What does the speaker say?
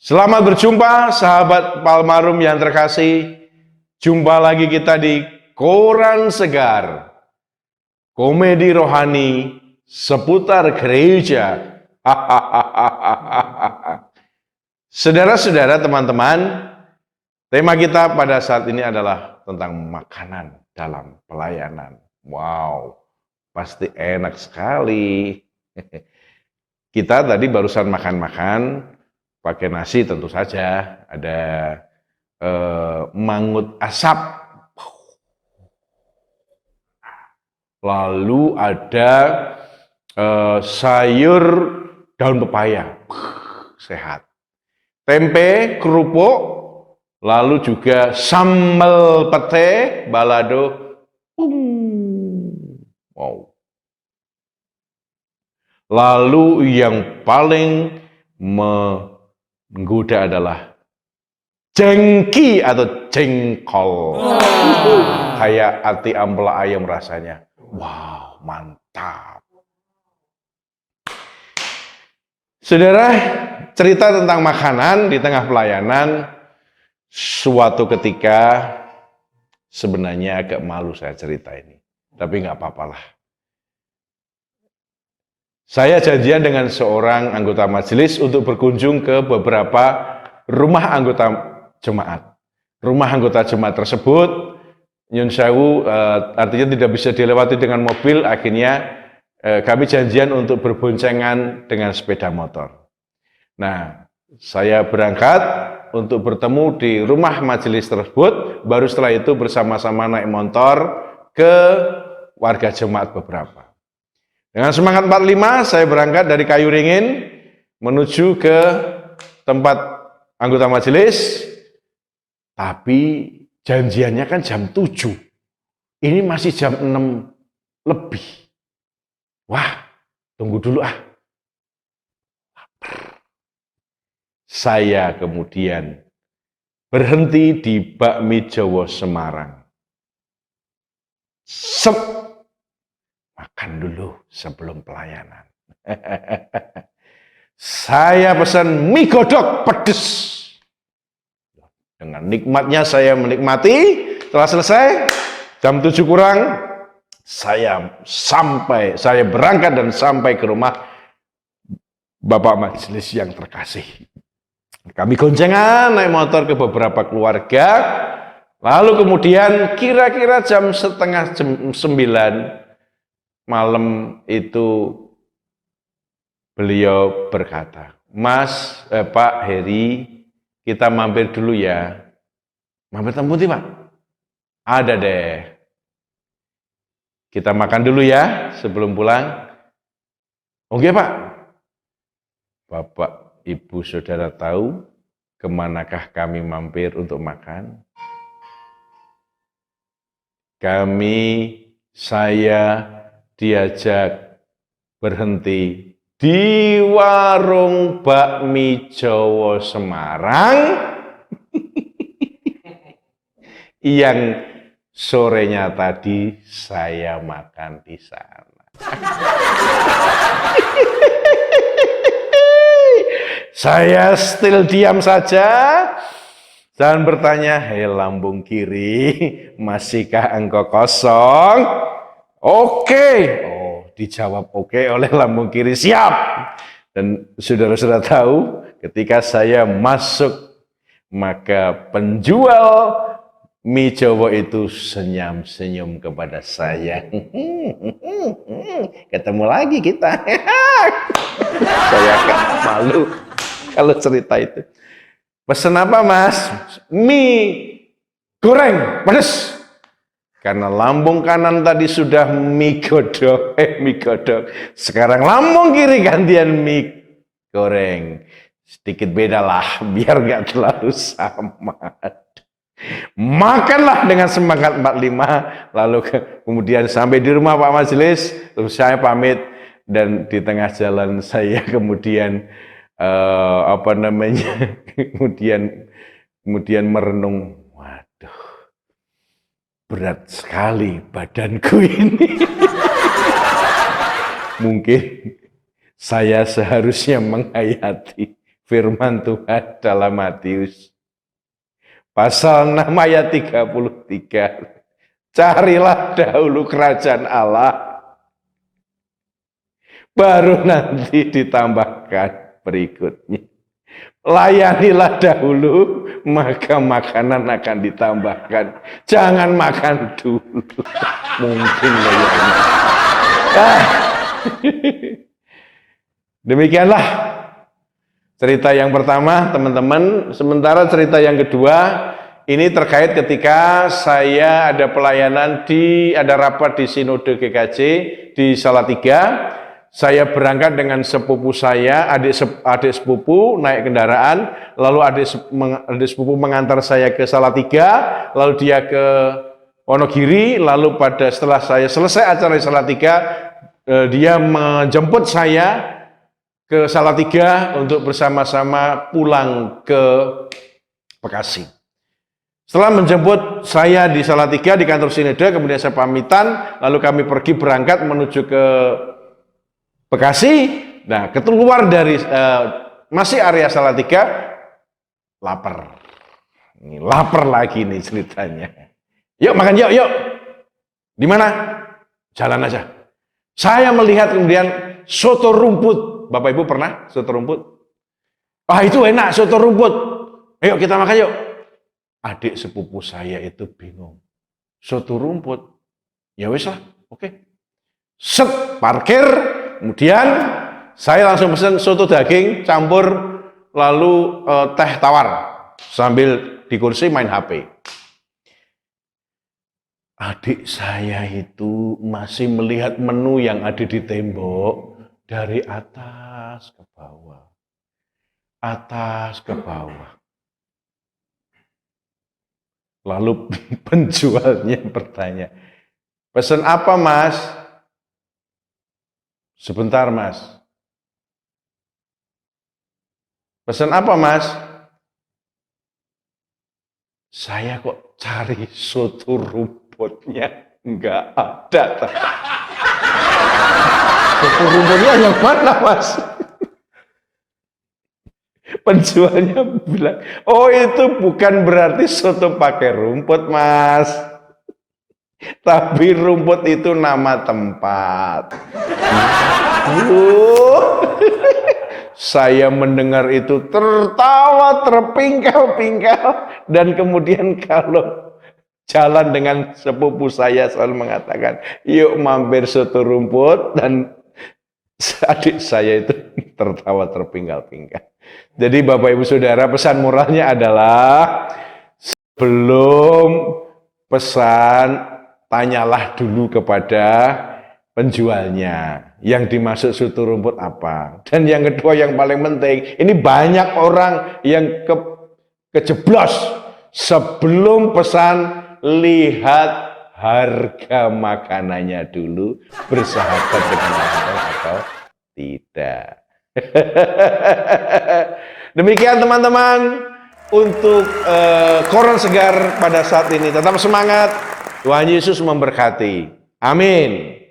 Selamat berjumpa sahabat Palmarum yang terkasih. Jumpa lagi kita di Koran Segar, komedi rohani seputar gereja. Saudara-saudara, teman-teman, tema kita pada saat ini adalah tentang makanan dalam pelayanan. Wow, pasti enak sekali. Kita tadi barusan makan-makan pakai nasi, tentu saja ada mangut asap, lalu ada sayur daun pepaya, sehat, tempe, kerupuk, lalu juga sambal pete, balado, wow. Lalu yang paling menggoda adalah jengki atau jengkol. Kayak ati ampela ayam rasanya. Wow, mantap. Saudara, cerita tentang makanan di tengah pelayanan. Suatu ketika, sebenarnya agak malu saya cerita ini. Tapi nggak apa-apalah. Saya janjian dengan seorang anggota majelis untuk berkunjung ke beberapa rumah anggota jemaat. Rumah anggota jemaat tersebut, nyun sewu, artinya tidak bisa dilewati dengan mobil, akhirnya kami janjian untuk berboncengan dengan sepeda motor. Nah, saya berangkat untuk bertemu di rumah majelis tersebut, baru setelah itu bersama-sama naik motor ke warga jemaat beberapa. Dengan semangat 45, saya berangkat dari Kayu Ringin menuju ke tempat anggota majelis, tapi janjiannya kan jam 7. Ini masih jam 6 lebih. Wah, tunggu dulu ah. Saya kemudian berhenti di Bakmi Jawa Semarang. Makan dulu sebelum pelayanan. Saya pesan mie godok pedes. Dengan nikmatnya saya menikmati. Setelah selesai, jam 7 kurang, saya berangkat dan sampai ke rumah Bapak Majelis yang terkasih. Kami goncengan naik motor ke beberapa keluarga. Lalu kemudian kira-kira jam 8:30 malam itu beliau berkata, Pak Heri, kita mampir dulu ya. Mampir tempat Pak? Ada deh. Kita makan dulu ya sebelum pulang. Oke Pak. Bapak, Ibu, Saudara tahu kemanakah kami mampir untuk makan? Saya diajak berhenti di warung Bakmi Jawa Semarang yang sorenya tadi saya makan di sana. Saya still diam saja dan bertanya, hei lambung kiri, masihkah engkau kosong? Oke. Oh, dijawab oke oleh lambung kiri, siap. Dan saudara-saudara tahu, ketika saya masuk, maka penjual mie Jawa itu senyum-senyum kepada saya. Ketemu lagi kita. Saya agak malu kalau cerita itu. Pesen apa Mas? Mie goreng, pedas. Karena lambung kanan tadi sudah mie godok. Sekarang lambung kiri gantian mie goreng. Sedikit beda lah, biar gak terlalu sama. Makanlah dengan semangat 45, lalu kemudian sampai di rumah Pak Majelis, terus saya pamit, dan di tengah jalan saya kemudian kemudian merenung, waduh, berat sekali badanku ini. Mungkin saya seharusnya menghayati firman Tuhan dalam Matius pasal 6 ayat 33. Carilah dahulu kerajaan Allah, baru nanti ditambahkan berikutnya. Layanilah dahulu, maka makanan akan ditambahkan. Jangan makan dulu. Mungkin layani. Demikianlah cerita yang pertama, teman-teman. Sementara cerita yang kedua, ini terkait ketika saya ada pelayanan ada rapat di Sinode GKJ di Salatiga. Saya berangkat dengan sepupu saya, adik sepupu naik kendaraan, lalu adik sepupu mengantar saya ke Salatiga, lalu dia ke Wonogiri, lalu setelah saya selesai acara di Salatiga, dia menjemput saya ke Salatiga untuk bersama-sama pulang ke Bekasi. Setelah menjemput saya di Salatiga di kantor Sinode, kemudian saya pamitan, lalu kami berangkat menuju ke Bekasi. Nah, keluar dari masih area Salatiga, lapar. Ini lapar lagi nih ceritanya. Yuk makan yuk. Di mana? Jalan aja. Saya melihat kemudian soto rumput. Bapak Ibu pernah soto rumput? Ah, itu enak soto rumput. Ayo kita makan yuk. Adik sepupu saya itu bingung. Soto rumput. Ya wis lah, oke. Set, parkir. Kemudian saya langsung pesan soto daging campur lalu teh tawar sambil di kursi main HP. Adik saya itu masih melihat menu yang ada di tembok dari atas ke bawah. Atas ke bawah. Lalu penjualnya bertanya, "Pesan apa, Mas?" "Sebentar, Mas." "Pesan apa, Mas?" "Saya kok cari soto rumputnya enggak ada." "Soto rumputnya yang mana, Mas?" Penjualnya bilang, "Oh, itu bukan berarti soto pakai rumput, Mas. Tapi rumput itu nama tempat." Saya mendengar itu tertawa terpingkal-pingkal, dan kemudian kalau jalan dengan sepupu saya selalu mengatakan, "Yuk mampir soto rumput," dan adik saya itu tertawa terpingkal-pingkal. Jadi Bapak Ibu Saudara, pesan moralnya adalah sebelum pesan, tanyalah dulu kepada penjualnya yang dimaksud soto rumput apa. Dan yang kedua yang paling penting, ini banyak orang yang kejeblos sebelum pesan, lihat harga makanannya dulu, bersahabat dengan orang atau tidak. Demikian teman-teman untuk koran segar pada saat ini. Tetap semangat, Tuhan Yesus memberkati. Amin.